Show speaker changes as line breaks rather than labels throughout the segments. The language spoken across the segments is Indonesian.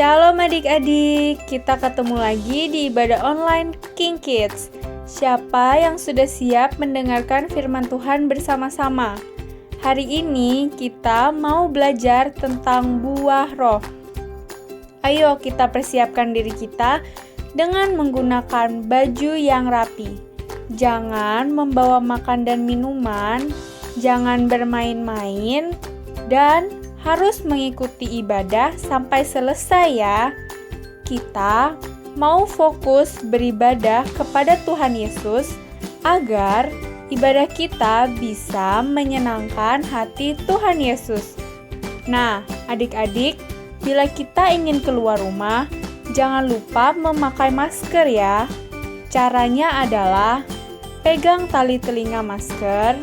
Shalom adik-adik, kita ketemu lagi di ibadah online King Kids. Siapa yang sudah siap mendengarkan firman Tuhan bersama-sama? Hari ini kita mau belajar tentang buah roh. Ayo kita persiapkan diri kita dengan menggunakan baju yang rapi. Jangan membawa makan dan minuman, jangan bermain-main, dan harus mengikuti ibadah sampai selesai ya. Kita mau fokus beribadah kepada Tuhan Yesus agar ibadah kita bisa menyenangkan hati Tuhan Yesus. Nah, adik-adik, bila kita ingin keluar rumah, jangan lupa memakai masker ya. Caranya adalah pegang tali telinga masker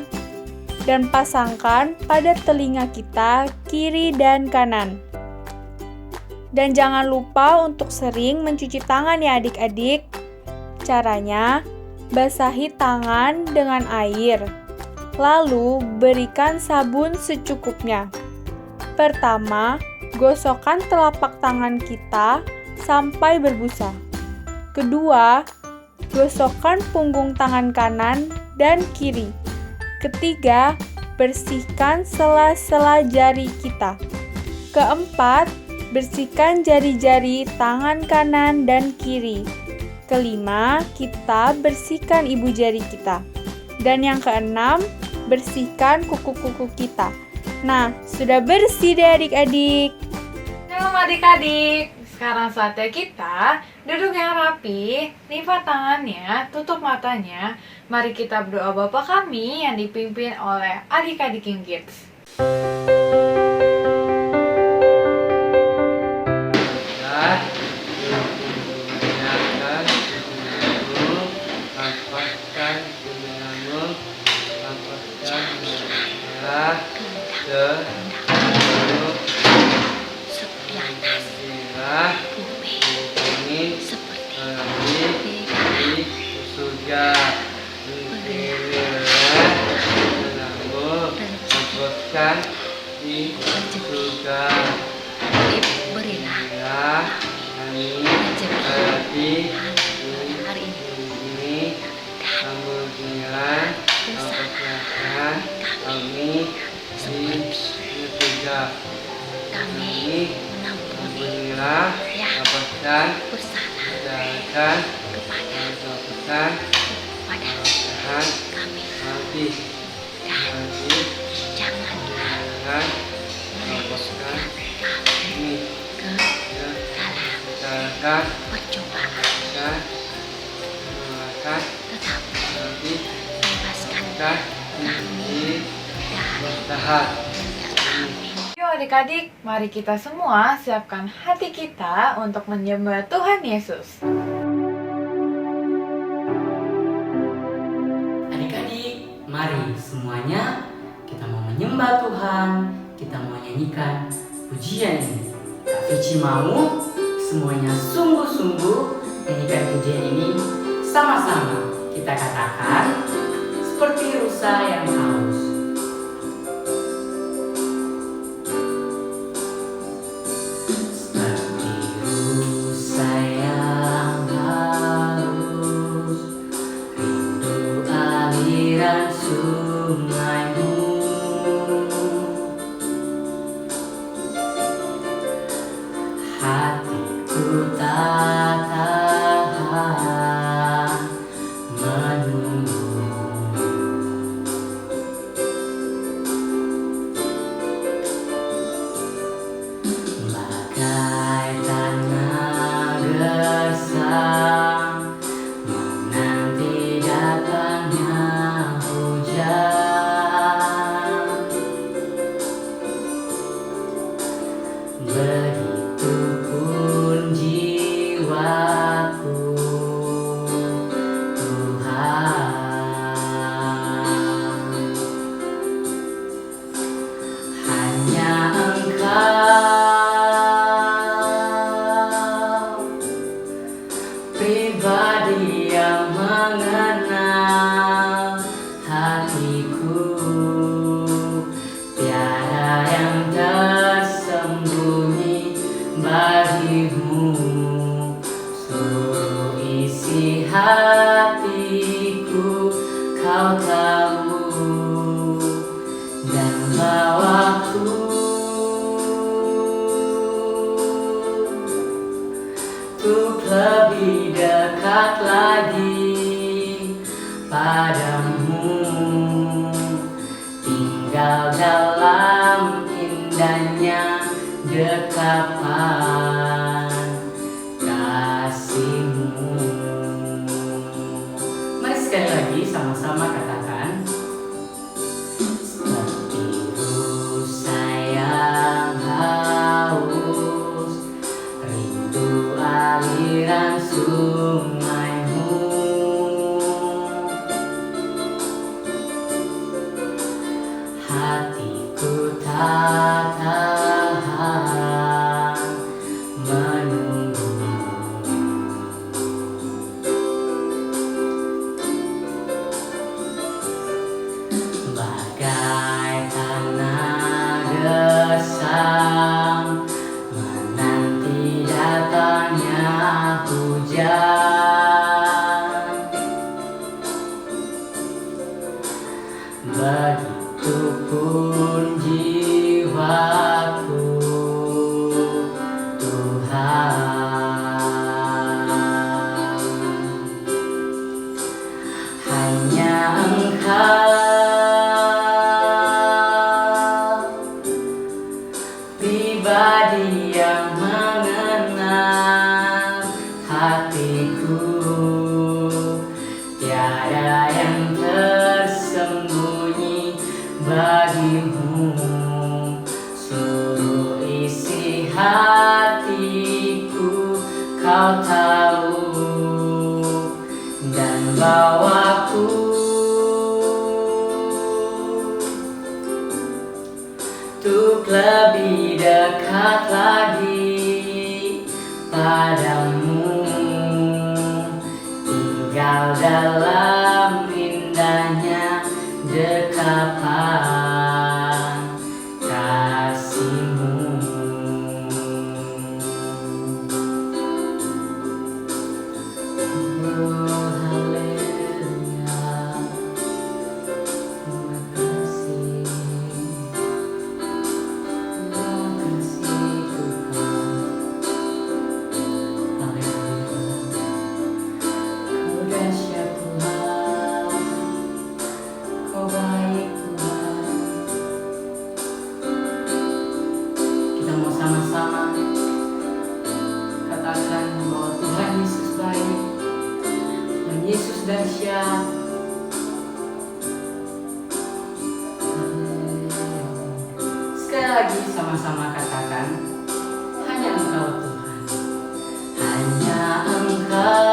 dan pasangkan pada telinga kita kiri dan kanan. Dan jangan lupa untuk sering mencuci tangan ya adik-adik. Caranya, basahi tangan dengan air, lalu berikan sabun secukupnya. Pertama, gosokkan telapak tangan kita sampai berbusa. Kedua, gosokkan punggung tangan kanan dan kiri. Ketiga, bersihkan sela-sela jari kita. Keempat, bersihkan jari-jari tangan kanan dan kiri. Kelima, kita bersihkan ibu jari kita. Dan yang keenam, bersihkan kuku-kuku kita. Nah, sudah bersih deh adik-adik.
Shalom adik-adik. Sekarang saatnya kita duduk yang rapi, lipat tangannya, tutup matanya. Mari kita berdoa Bapa kami yang dipimpin oleh adik-adik King Kids.
Di surga, berilah kami rezeki hari ini, kami berilah kepercayaan kami di surga, kami berilah kepercayaan kepada Tuhan kami jangan melepaskan kami ke dalam percobaan, tetapi bebaskan kami dari jahat.
Yuk adik-adik, mari kita semua siapkan hati kita untuk menyembah Tuhan Yesus.
Adik-adik, mari semuanya kita mau menyembah Tuhan, kita mau nyanyikan pujian ini. Kak Vici mau semuanya sungguh-sungguh nyanyikan pujian ini sama-sama. Kita katakan seperti rusa yang haus. Seperti rusa yang haus, rindu aliran sungaimu. Hatiku tak tahan menunggu. Bagai tanah gersang menanti datangnya hujan. Begitupun jiwaku, Tuhan. Hanya Engkau pribadi yang mengenal hatiku. Tiada yang tersembunyi dekapan kasih-Mu. Mari sekali lagi sama-sama katakan. Seperti rusa yang haus, rindu aliran sungai-Mu. Hatiku tak tahan menunggu-Mu. Bagai tanah gersang menanti datangnya hujan, begitupun jiwaku, Tuhan. Hanya Engkau pribadi yang mengenal hatiku, tiada yang tersembunyi bagi-Mu. Seluruh isi hatiku Kau tahu, dan bawaku untuk lebih dekat lagi padamu, tinggal dalam indahnya dekapan kasih-Mu. Oh, haleluya. Terima kasih. Terima kasih Tuhan. Haleluya. Kau dahsyat Tuhan. Kau baik Tuhan. Kita mau sama-sama katakan bahwa Tuhan Yesus baik, Tuhan Yesus dahsyat. Sekali lagi sama-sama katakan, hanya Engkau Tuhan, hanya Engkau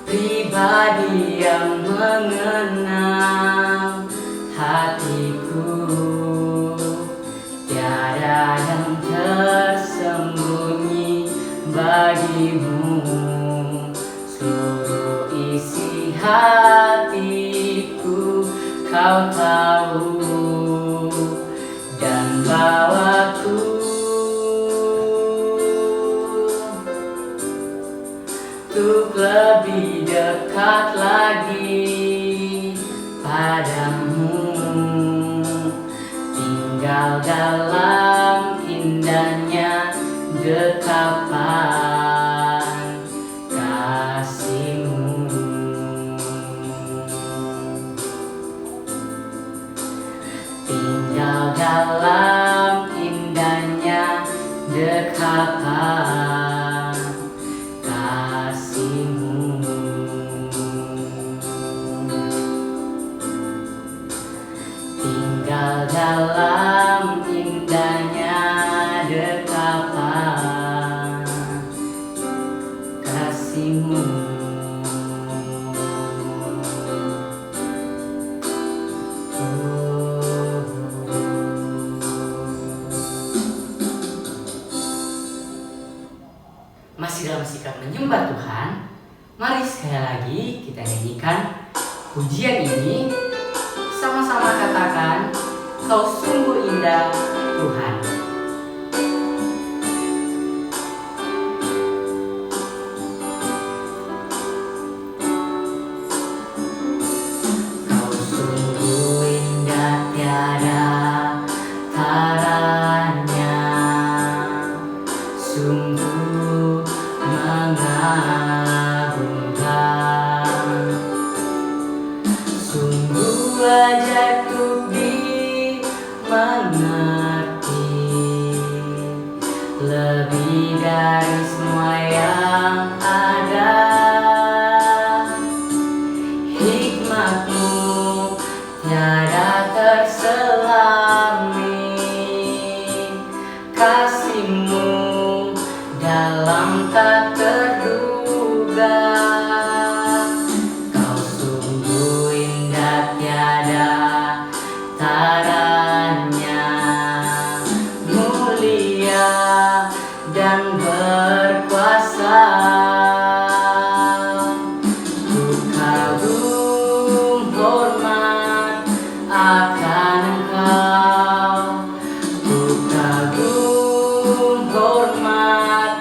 pribadi yang mengenal hatiku, tiada yang tersembunyi bagi-Mu. Seluruh isi hatiku Kau tahu, dan bawaku untuk lebih dekat lagi padamu, tinggal dalam indahnya dekapan kasih-Mu. Tinggal dalam indahnya dekapan kasih-Mu. Tinggal dalam indahnya dekapan kasih-Mu. Masih dalam sikap menyembah Tuhan, mari sekali lagi kita nyanyikan pujian ini. Sama-sama katakan, Kau sungguh indah Tuhan. Kau sungguh indah tiada taranya, sungguh mengagumkan, sungguh ajaib untuk mengerti lebih dari semua yang ada. Hikmat-Mu tiada terselami, kasih-Mu dalam tak terduga. Kau sungguh indah tiada taranya, mulia dan berkuasa. Ku kagum hormat akan Engkau, ku kagum hormat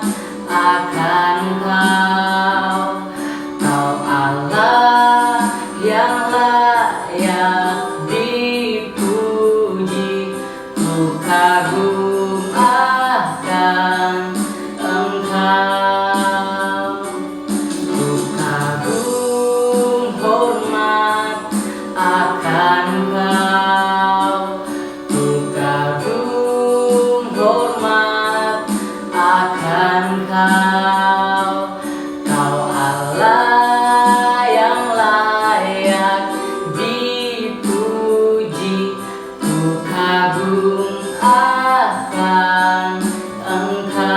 akan Engkau. Kau Allah yang layak dipuji, ku kagum akan Engkau. Ku kagum hormat akan Engkau, ku kagum hormat akan Engkau. Kau Allah yang layak dipuji, ku kagum akan Engkau.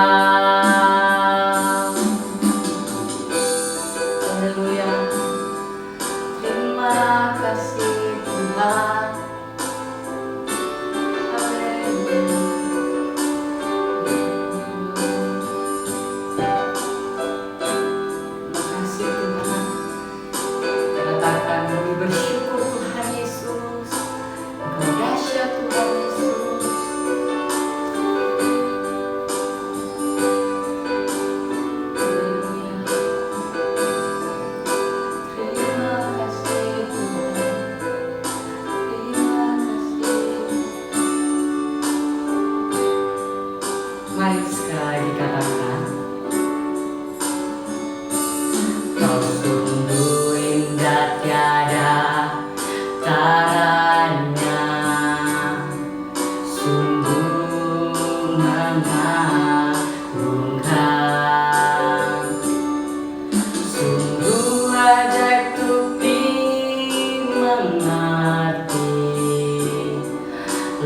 Haleluya. Terima kasih Tuhan. Haleluya. Terima kasih Tuhan. Katakan kami bersyukur Tuhan Yesus. Engkau dahsyat Tuhan Yesus. Haleluya. Terima kasih Tuhan. Terima kasih. Mari sekali lagi katakan, Kau sungguh indah tiada taranya, sungguh mengagumkan, sungguh ajaib untuk dimengerti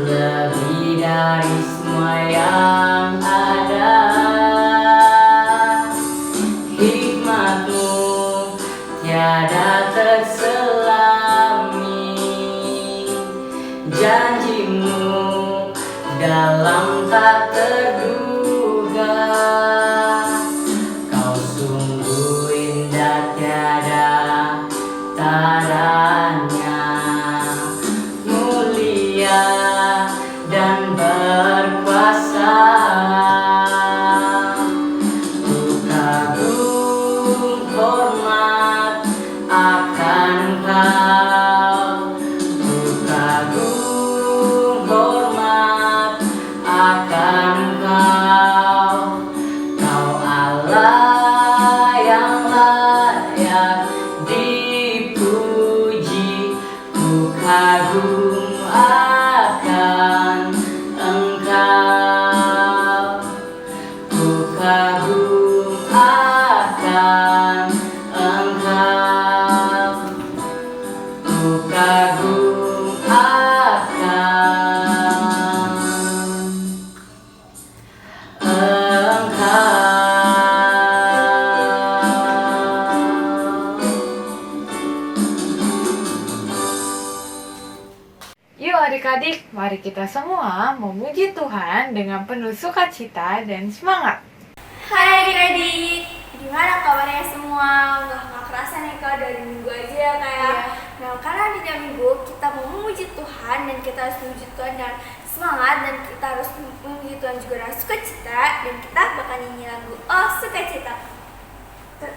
lebih dari semua yang ada. Hikmat-Mu tiada terselami, janji-Mu dalam tak terduga. Kau sungguh indah tiada taranya, mulia dan berkuasa. Ku kagum hormat akan Engkau, ku kagum hormat akan Engkau. Kau Allah yang layak dipuji, ku kagum akan Engkau, ku kagum akan Engkau, ku kagum akan Engkau.
Yuk adik-adik, mari kita semua memuji Tuhan dengan penuh sukacita dan semangat.
Hai adik-adik, gimana kabarnya semua? Nggak kerasa nih kak, dari minggu aja ya kak ya. Nah karena di tiap minggu kita mau memuji Tuhan dan kita harus memuji Tuhan dengan semangat, dan kita harus memuji Tuhan juga dengan sukacita, dan kita bakal nyanyi lagu Oh Sukacita. Ya.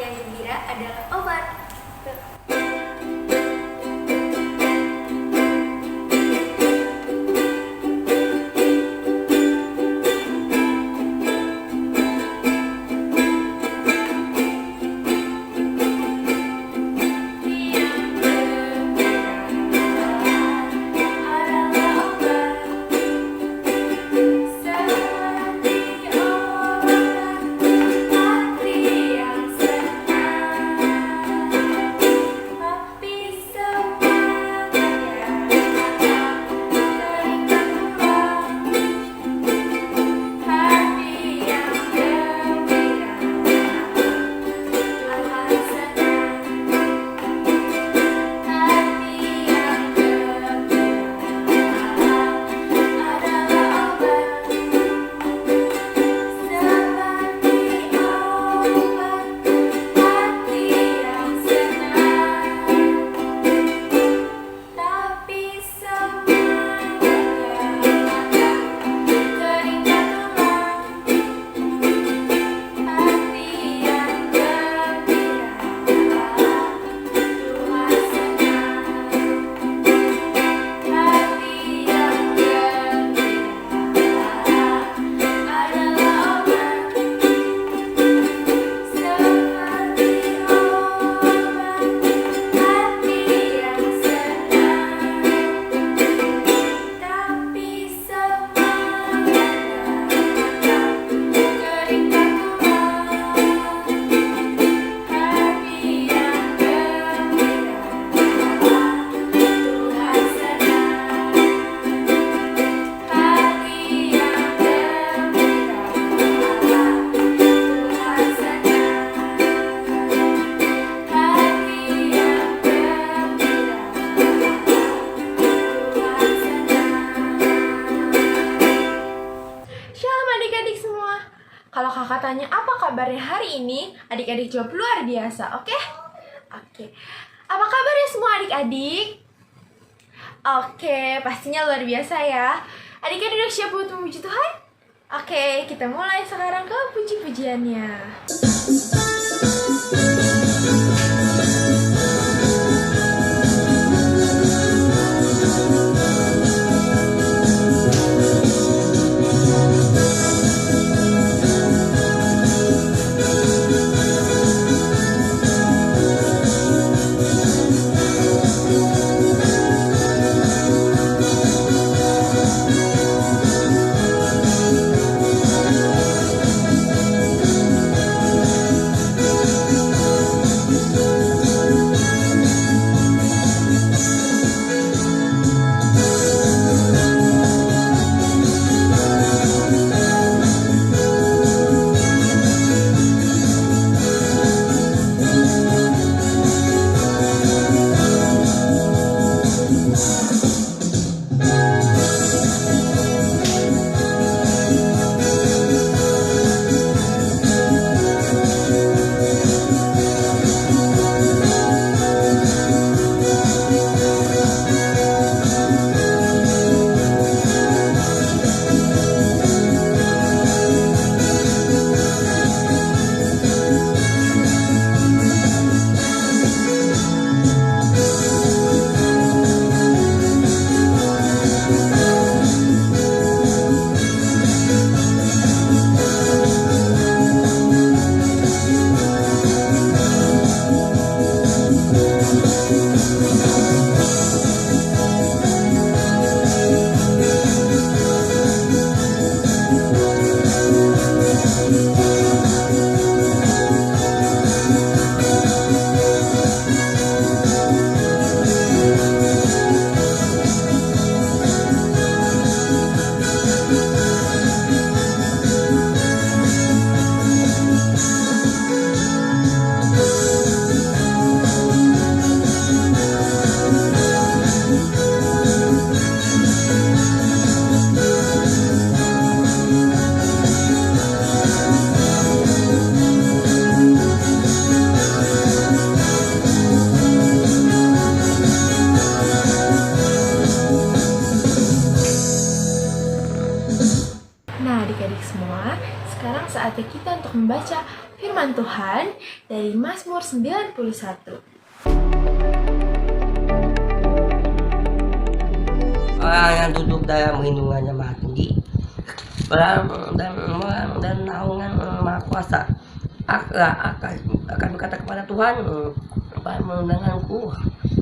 yang gembira adalah obat.
Kalau kakak tanya apa kabarnya hari ini, adik-adik jawab luar biasa, oke? Oke. Apa kabarnya semua adik-adik? Oke, pastinya luar biasa ya. Adik-adik udah siap buat memuji Tuhan? Oke, kita mulai sekarang ke puji-pujiannya. untuk membaca firman Tuhan dari Mazmur 91.
Orang yang duduk dalam lindungannya Maha Tinggi, dan naungan Maha Kuasa, akan berkata kepada Tuhan, pandanganku,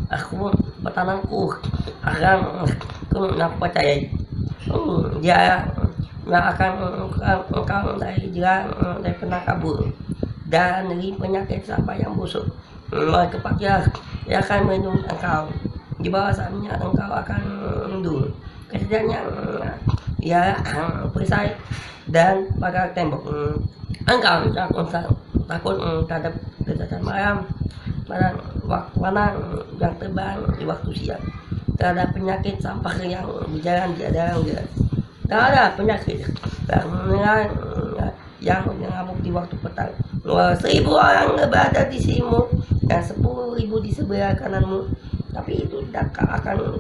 aku pertananku, akan aku percayai. Dia akan engkau dari jalan dari penakabur dan dari penyakit sampai yang busuk. Kepada dia akan melindungi engkau, di bawah sayapnya engkau akan lindung. Kesedarannya ia perisai dan pagar tembok. Engkau takut terhadap kejahatan malam, pada waktu panas yang terbang di waktu siang, terhadap penyakit sampah yang berjalan di dalam dia. Tak ada penyakit yang mengamuk di waktu petang. 1.000 orang berada di sisimu dan 10.000 di sebelah kananmu, tapi itu tidak akan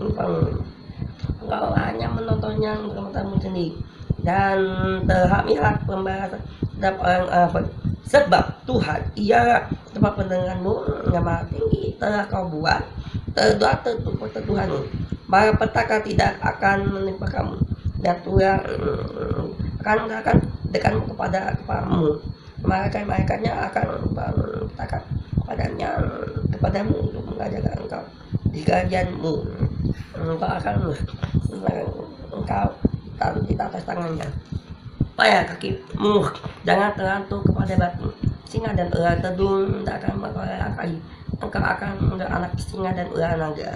engkau hanya menontonnya dengan matamu sendiri. Dan terhamilah pembalasan terhadap orang sebab Tuhan ialah tempat pendengaranmu yang Maha Tinggi telah kau buat tertutup Tuhanmu, maka petaka tidak akan menimpa kamu, dan Tuhan akan dekatmu kepadamu, maka malaikatnya akan menetapkan kepadamu untuk mengajarkan engkau di kerjaanmu. Engkau akan taruh di atas tangannya, supaya kakimu jangan tergantung kepada batu. Singa dan ular tedung tidak akan mengkali. Engkau akan menjadi anak singa dan ular naga.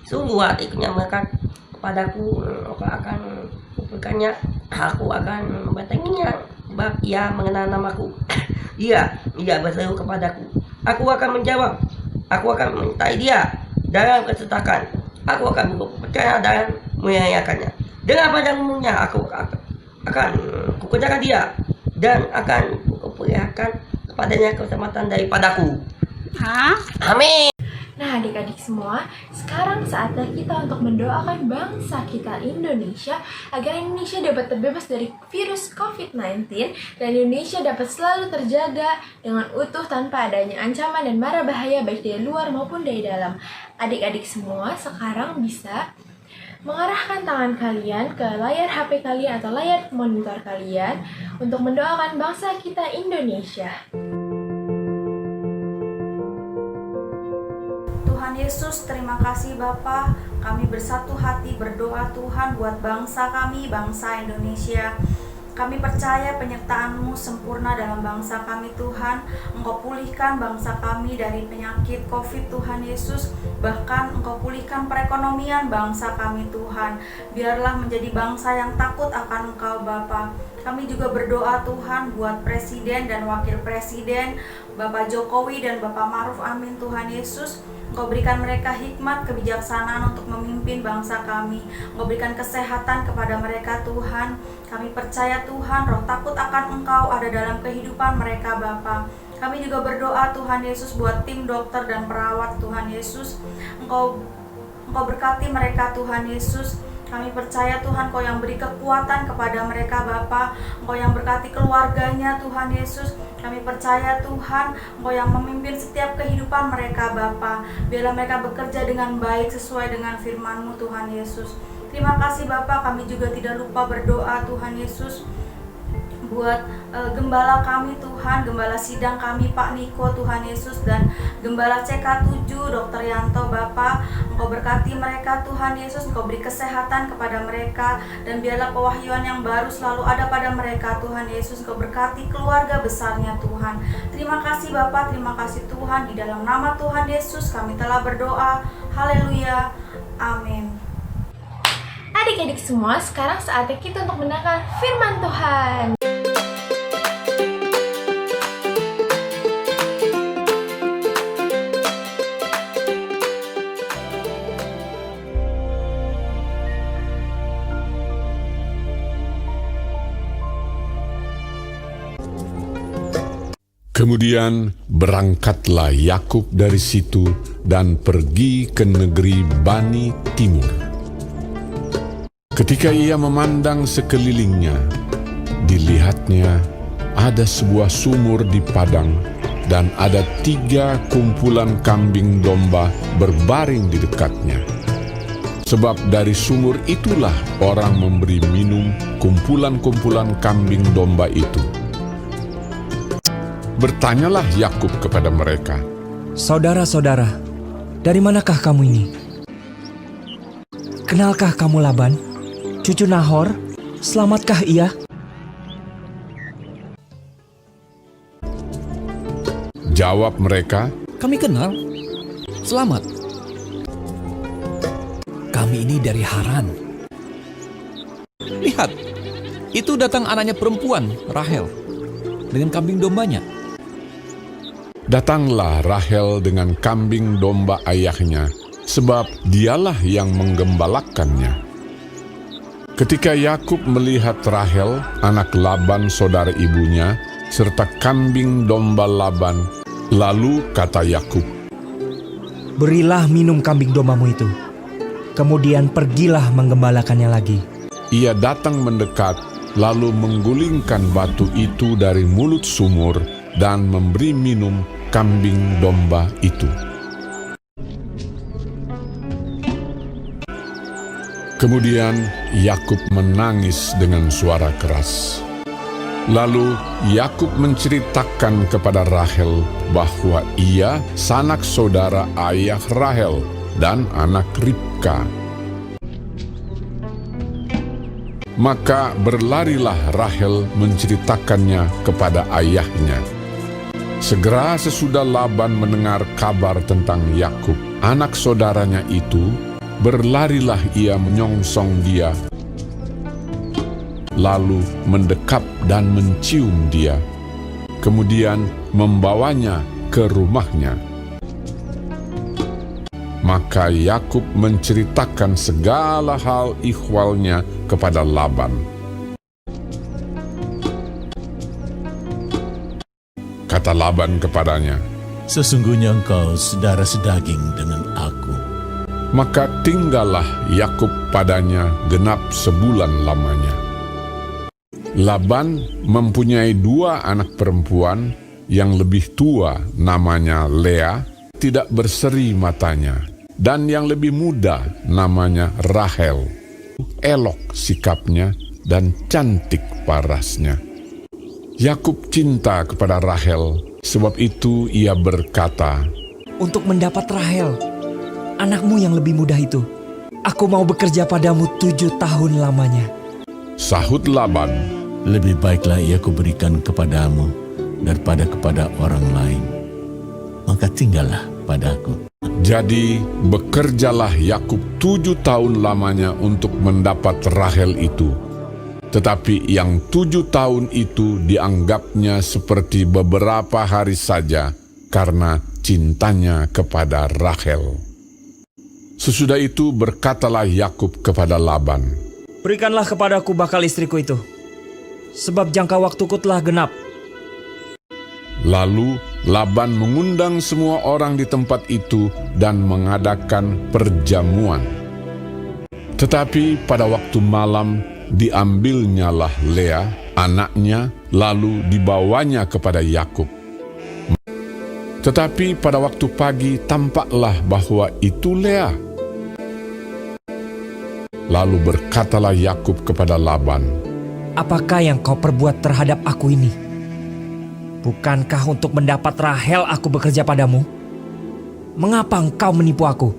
Sungguh hatinya melekat kepadaku, engkau akan memberikannya. Aku akan membentenginya, sebab ia mengenal namaku. Ia berseru kepadaku. Aku akan menjawab. Aku akan menyertai dia dalam kesertakan. Aku akan percaya dan memuliakannya. Dengan padamunya aku akan kukerjakan dia, dan akan kuperlihatkan kepadanya keselamatan daripadaku. Amin.
Nah, adik-adik semua, sekarang saatnya kita untuk mendoakan bangsa kita Indonesia agar Indonesia dapat terbebas dari virus COVID-19 dan Indonesia dapat selalu terjaga dengan utuh tanpa adanya ancaman dan mara bahaya baik dari luar maupun dari dalam. Adik-adik semua sekarang bisa mengarahkan tangan kalian ke layar HP kalian atau layar monitor kalian untuk mendoakan bangsa kita Indonesia.
Tuhan Yesus, terima kasih Bapa. Kami bersatu hati berdoa Tuhan buat bangsa kami, bangsa Indonesia. Kami percaya penyertaan-Mu sempurna dalam bangsa kami Tuhan. Engkau pulihkan bangsa kami dari penyakit COVID Tuhan Yesus. Bahkan Engkau pulihkan perekonomian bangsa kami Tuhan. Biarlah menjadi bangsa yang takut akan Engkau Bapa. Kami juga berdoa Tuhan buat Presiden dan Wakil Presiden, Bapak Jokowi dan Bapak Maruf Amin Tuhan Yesus. Engkau berikan mereka hikmat, kebijaksanaan untuk memimpin bangsa kami. Engkau berikan kesehatan kepada mereka Tuhan. Kami percaya Tuhan, roh takut akan Engkau ada dalam kehidupan mereka Bapa. Kami juga berdoa Tuhan Yesus buat tim dokter dan perawat Tuhan Yesus. Engkau berkati mereka Tuhan Yesus. Kami percaya Tuhan, Kau yang beri kekuatan kepada mereka Bapa. Engkau yang berkati keluarganya Tuhan Yesus. Kami percaya Tuhan, Engkau yang memimpin setiap kehidupan mereka Bapa. Biarlah mereka bekerja dengan baik sesuai dengan firman-Mu Tuhan Yesus. Terima kasih Bapa. Kami juga tidak lupa berdoa Tuhan Yesus buat gembala kami Tuhan, gembala sidang kami Pak Niko Tuhan Yesus, dan gembala CK7 Dr. Yanto Bapa. Engkau berkati mereka Tuhan Yesus. Engkau beri kesehatan kepada mereka, dan biarlah pewahyuan yang baru selalu ada pada mereka Tuhan Yesus. Engkau berkati keluarga besarnya Tuhan. Terima kasih Bapa, terima kasih Tuhan. Di dalam nama Tuhan Yesus kami telah berdoa. Haleluya, amin.
Adik-adik semua, sekarang saatnya kita untuk mendengar firman Tuhan.
Kemudian berangkatlah Yakub dari situ dan pergi ke negeri Bani Timur. Ketika ia memandang sekelilingnya, dilihatnya ada sebuah sumur di padang, dan ada 3 kumpulan kambing domba berbaring di dekatnya. Sebab dari sumur itulah orang memberi minum kumpulan-kumpulan kambing domba itu. Bertanyalah Yakub kepada mereka,
"Saudara-saudara, dari manakah kamu ini? Kenalkah kamu Laban, cucu Nahor? Selamatkah ia?"
Jawab mereka,
"Kami kenal. Selamat. Kami ini dari Haran. Lihat, itu datang anaknya perempuan, Rahel, dengan kambing dombanya."
Datanglah Rahel dengan kambing domba ayahnya, sebab dialah yang menggembalakannya. Ketika Yakub melihat Rahel, anak Laban saudara ibunya, serta kambing domba Laban, lalu kata Yakub,
"Berilah minum kambing dombamu itu. Kemudian pergilah menggembalakannya lagi."
Ia datang mendekat, lalu menggulingkan batu itu dari mulut sumur dan memberi minum kambing domba itu. Kemudian Yakub menangis dengan suara keras. Lalu Yakub menceritakan kepada Rahel bahwa ia sanak saudara ayah Rahel dan anak Ribka. Maka berlarilah Rahel menceritakannya kepada ayahnya. Segera sesudah Laban mendengar kabar tentang Yakub, anak saudaranya itu, berlarilah ia menyongsong dia, lalu mendekap dan mencium dia, kemudian membawanya ke rumahnya. Maka Yakub menceritakan segala hal ihwalnya kepada Laban. Kata Laban kepadanya,
"Sesungguhnya engkau saudara sedaging dengan aku."
Maka tinggallah Yakub padanya genap sebulan lamanya. Laban mempunyai 2 anak perempuan, yang lebih tua namanya Lea, tidak berseri matanya, dan yang lebih muda namanya Rahel, elok sikapnya dan cantik parasnya. Yakub cinta kepada Rahel, sebab itu ia berkata,
"Untuk mendapat Rahel, anakmu yang lebih muda itu, aku mau bekerja padamu 7 tahun lamanya."
Sahut Laban,
"Lebih baiklah ia kuberikan kepadamu daripada kepada orang lain. Maka tinggallah padaku."
Jadi bekerjalah Yakub 7 tahun lamanya untuk mendapat Rahel itu. Tetapi yang 7 tahun itu dianggapnya seperti beberapa hari saja karena cintanya kepada Rahel. Sesudah itu berkatalah Yakub kepada Laban,
"Berikanlah kepadaku bakal istriku itu, sebab jangka waktuku telah genap."
Lalu Laban mengundang semua orang di tempat itu dan mengadakan perjamuan. Tetapi pada waktu malam diambilnyalah Lea, anaknya, lalu dibawanya kepada Yakub. Tetapi pada waktu pagi tampaklah bahwa itu Lea. Lalu berkatalah Yakub kepada Laban,
"Apakah yang kau perbuat terhadap aku ini? Bukankah untuk mendapat Rahel aku bekerja padamu? Mengapa engkau menipu aku?"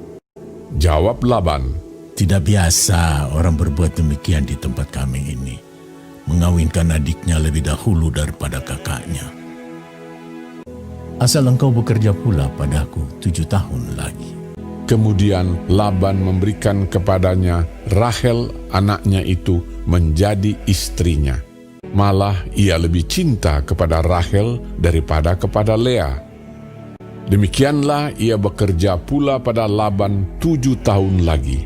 Jawab Laban,
"Tidak biasa orang berbuat demikian di tempat kami ini, mengawinkan adiknya lebih dahulu daripada kakaknya. Asal engkau bekerja pula padaku 7 tahun lagi."
Kemudian Laban memberikan kepadanya Rahel anaknya itu menjadi istrinya. Malah ia lebih cinta kepada Rahel daripada kepada Lea. Demikianlah ia bekerja pula pada Laban 7 tahun lagi.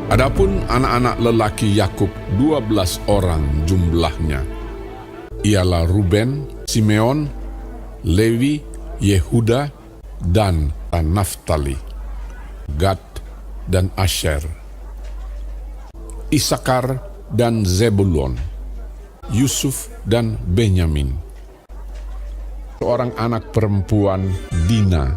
Adapun anak-anak lelaki Yakub 12 orang jumlahnya. Ialah Ruben, Simeon, Lewi, Yehuda, dan Naftali, Gad, dan Asher, Isakar, dan Zebulon, Yusuf dan Benyamin. Seorang anak perempuan, Dina.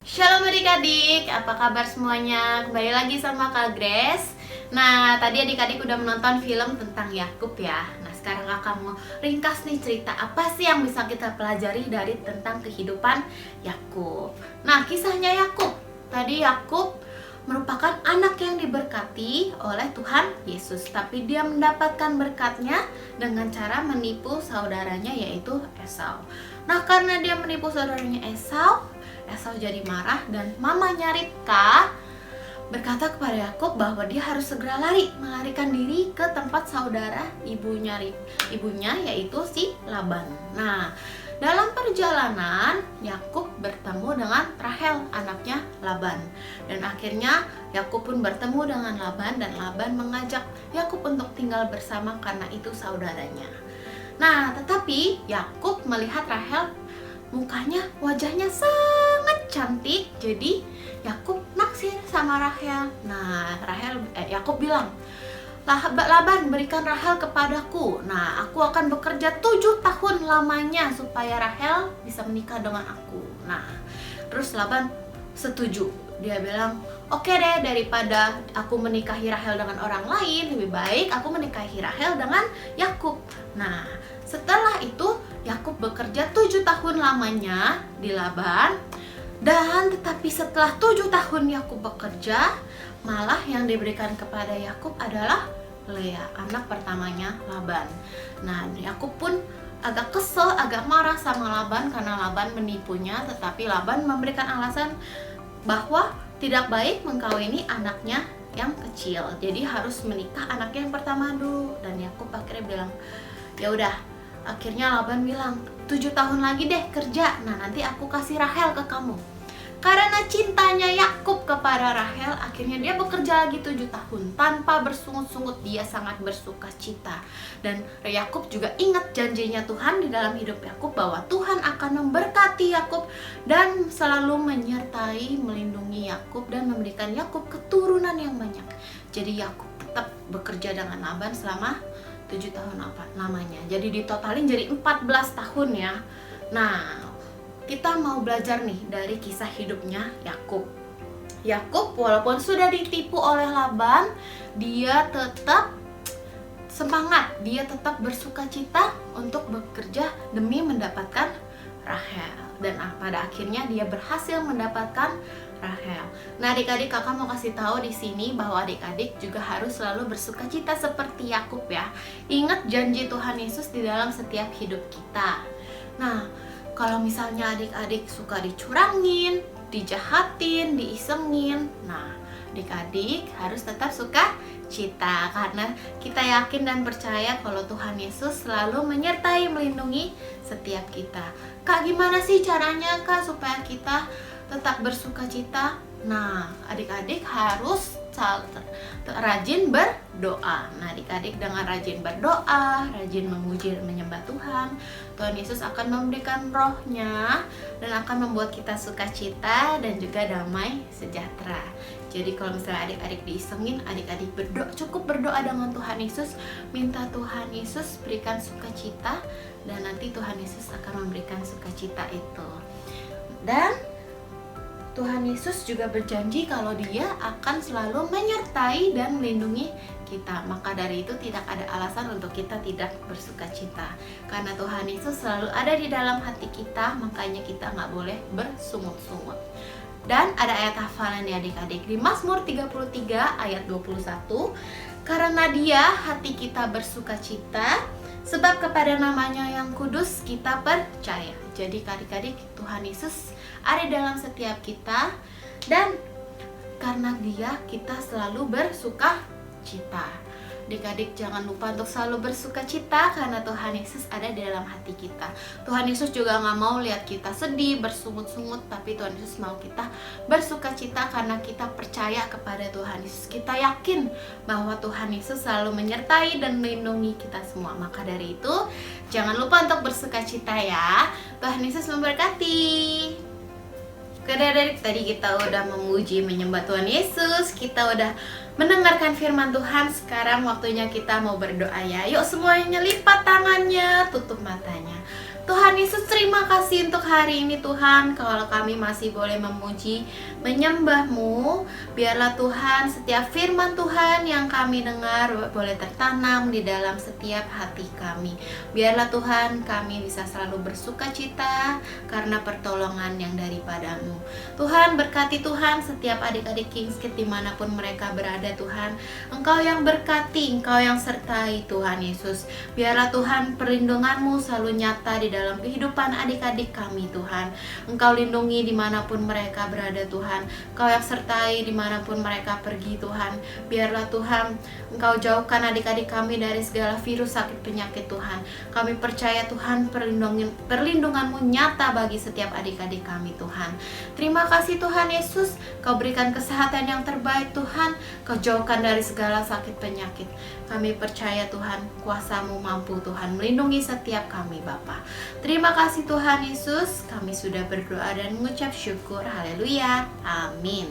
Shalom adik-adik, apa kabar semuanya? Kembali lagi sama Kak Grace. Nah, tadi adik-adik udah menonton film tentang Yakub ya. Nah, sekarang kakak mau ringkas nih cerita apa sih yang bisa kita pelajari dari tentang kehidupan Yakub. Nah, kisahnya Yakub. Tadi Yakub merupakan anak yang diberkati oleh Tuhan Yesus, tapi dia mendapatkan berkatnya dengan cara menipu saudaranya yaitu Esau. Nah, karena dia menipu saudaranya Esau jadi marah dan mamanya Ribka berkata kepada Yakub bahwa dia harus segera melarikan diri ke tempat saudara ibunya yaitu si Laban. Nah, dalam perjalanan Yakub bertemu dengan Rahel, anaknya Laban. Dan akhirnya Yakub pun bertemu dengan Laban dan Laban mengajak Yakub untuk tinggal bersama karena itu saudaranya. Nah, tetapi Yakub melihat Rahel wajahnya sangat cantik, jadi Yakub naksir sama Rahel. Nah, Yakub bilang, Laban, berikan Rahel kepadaku. Nah, aku akan bekerja 7 tahun lamanya supaya Rahel bisa menikah dengan aku. Nah, terus Laban setuju. Dia bilang, oke deh, daripada aku menikahi Rahel dengan orang lain, lebih baik aku menikahi Rahel dengan Yakub. Nah, setelah itu Yakub bekerja 7 tahun lamanya di Laban. Dan tetapi setelah 7 tahun Yakub bekerja, malah yang diberikan kepada Yakub adalah Lea, anak pertamanya Laban. Nah, Yakub pun agak kesel, agak marah sama Laban karena Laban menipunya, tetapi Laban memberikan alasan bahwa tidak baik mengkawini anaknya yang kecil. Jadi harus menikah anaknya yang pertama dulu. Dan Yakub akhirnya bilang, ya udah. Akhirnya Laban bilang, 7 tahun lagi deh kerja. Nah, nanti aku kasih Rahel ke kamu. Karena cintanya Yakub kepada Rahel, akhirnya dia bekerja lagi 7 tahun tanpa bersungut-sungut. Dia sangat bersuka cita. Dan Yakub juga ingat janjinya Tuhan di dalam hidup Yakub bahwa Tuhan akan memberkati Yakub dan selalu menyertai, melindungi Yakub dan memberikan Yakub keturunan yang banyak. Jadi Yakub tetap bekerja dengan Laban selama 7 tahun lamanya. Jadi ditotalin jadi 14 tahun ya. Nah, kita mau belajar nih dari kisah hidupnya Yakub. Yakub walaupun sudah ditipu oleh Laban, dia tetap semangat, dia tetap bersuka cita untuk bekerja demi mendapatkan Rahel. Dan pada akhirnya dia berhasil mendapatkan Rahel. Nah, adik-adik, kakak mau kasih tahu di sini bahwa adik-adik juga harus selalu bersuka cita seperti Yakub ya. Ingat janji Tuhan Yesus di dalam setiap hidup kita. Nah, kalau misalnya adik-adik suka dicurangin, dijahatin, diisengin, nah adik-adik harus tetap suka cita karena kita yakin dan percaya kalau Tuhan Yesus selalu menyertai, melindungi setiap kita. Kak, gimana sih caranya Kak supaya kita tetap bersuka cita? Nah, adik-adik harus rajin berdoa. Nah, adik-adik dengan rajin berdoa, rajin memuji dan menyembah Tuhan, Tuhan Yesus akan memberikan rohnya dan akan membuat kita sukacita dan juga damai sejahtera. Jadi kalau misalnya adik-adik diisengin, adik-adik cukup berdoa dengan Tuhan Yesus, minta Tuhan Yesus berikan sukacita dan nanti Tuhan Yesus akan memberikan sukacita itu. Dan Tuhan Yesus juga berjanji kalau Dia akan selalu menyertai dan melindungi kita. Maka dari itu tidak ada alasan untuk kita tidak bersukacita. Karena Tuhan Yesus selalu ada di dalam hati kita, makanya kita nggak boleh bersungut-sungut. Dan ada ayat hafalan ya adik-adik di Mazmur 33 ayat 21. Karena Dia hati kita bersukacita, sebab kepada namanya yang kudus kita percaya. Jadi adik-adik, Tuhan Yesus ada dalam setiap kita dan karena Dia kita selalu bersuka cita. Adik-adik jangan lupa untuk selalu bersuka cita karena Tuhan Yesus ada di dalam hati kita. Tuhan Yesus juga gak mau lihat kita sedih, bersungut-sungut, tapi Tuhan Yesus mau kita bersuka cita karena kita percaya kepada Tuhan Yesus. Kita yakin bahwa Tuhan Yesus selalu menyertai dan melindungi kita semua. Maka dari itu jangan lupa untuk bersuka cita ya. Tuhan Yesus memberkati. Oke adik-adik, tadi kita udah memuji menyembah Tuhan Yesus, kita udah mendengarkan firman Tuhan. Sekarang waktunya kita mau berdoa ya. Yuk semuanya lipat tangannya, tutup matanya. Tuhan Yesus, terima kasih untuk hari ini Tuhan. Kalau kami masih boleh memuji, menyembah-Mu, biarlah Tuhan setiap firman Tuhan yang kami dengar boleh tertanam di dalam setiap hati kami. Biarlah Tuhan kami bisa selalu bersuka cita karena pertolongan yang daripada-Mu. Tuhan, berkati Tuhan setiap adik-adik King's Kids dimanapun mereka berada Tuhan. Engkau yang berkati, Engkau yang sertai Tuhan Yesus. Biarlah Tuhan perlindungan-Mu selalu nyata di dalam kehidupan adik-adik kami Tuhan. Engkau lindungi dimanapun mereka berada Tuhan. Engkau yang sertai dimanapun mereka pergi Tuhan. Biarlah Tuhan Engkau jauhkan adik-adik kami dari segala virus sakit penyakit Tuhan. Kami percaya Tuhan perlindungan-Mu nyata bagi setiap adik-adik kami Tuhan. Terima kasih Tuhan Yesus, Kau berikan kesehatan yang terbaik Tuhan. Kau jauhkan dari segala sakit penyakit. Kami percaya Tuhan kuasa-Mu mampu Tuhan melindungi setiap kami Bapa. Terima kasih Tuhan Yesus, kami sudah berdoa dan mengucap syukur. Haleluya, amin.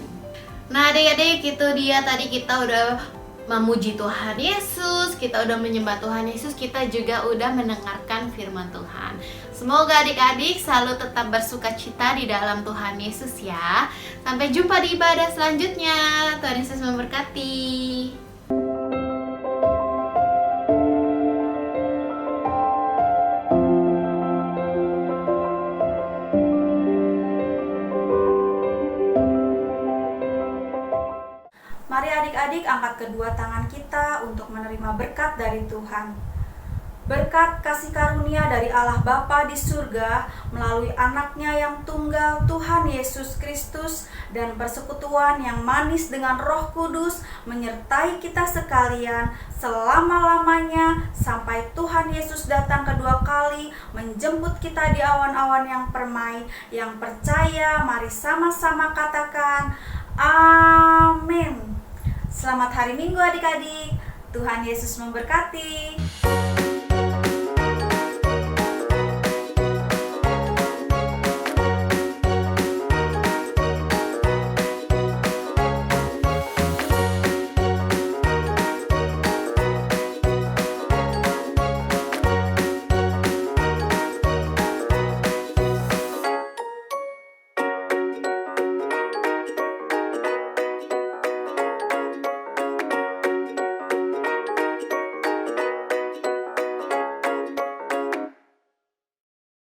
Nah adik-adik, itu dia tadi kita udah memuji Tuhan Yesus, kita udah menyembah Tuhan Yesus, kita juga udah mendengarkan firman Tuhan. Semoga adik-adik selalu tetap bersuka cita di dalam Tuhan Yesus ya. Sampai jumpa di ibadah selanjutnya. Tuhan Yesus memberkati.
Mari adik-adik angkat kedua tangan kita untuk menerima berkat dari Tuhan. Berkat kasih karunia dari Allah Bapa di surga melalui anaknya yang tunggal Tuhan Yesus Kristus dan persekutuan yang manis dengan Roh Kudus menyertai kita sekalian selama-lamanya sampai Tuhan Yesus datang kedua kali menjemput kita di awan-awan yang permai. Yang percaya, mari sama-sama katakan amin. Selamat hari Minggu adik-adik. Tuhan Yesus memberkati.